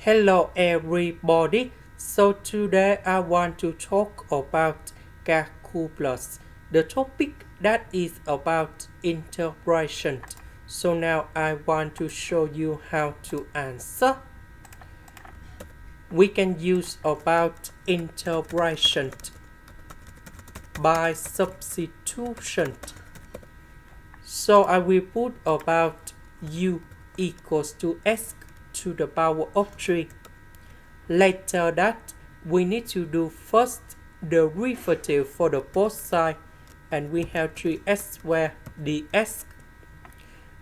Hello everybody. So today I want to talk about calculus. The topic that is about integration. So now I want to show you how to answer. We can use about integration by substitution. So I will put about u equals to s to the power of 3. Later that, we need to do first the derivative for the both sides, and we have 3s squared ds.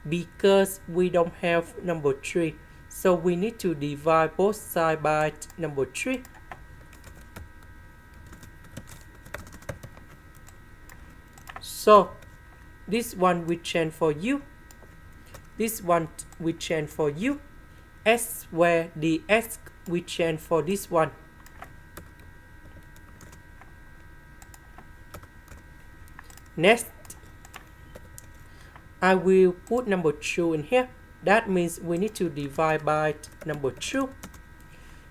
Because we don't have number 3, so we need to divide both sides by number 3. So this one we change for u. This one we change for u. S squared ds we change for this one. Next, I will put number 2 in here. That means we need to divide by number 2.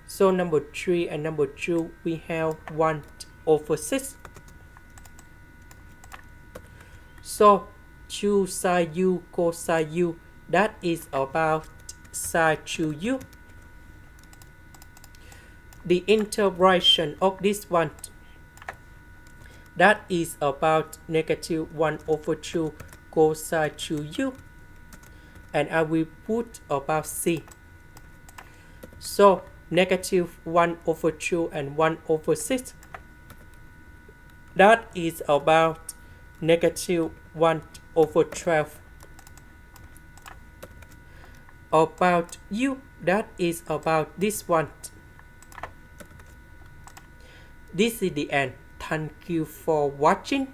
So number 3 and number 2 we have 1/6. So 2 sine u cosine u, that is about sine 2u. The integration of this one, that is about -1/2 cosine 2u, and I will put about c. So -1/2 and 1/6, that is about -1/12. About u, that is about this one. This is the end. Thank you for watching.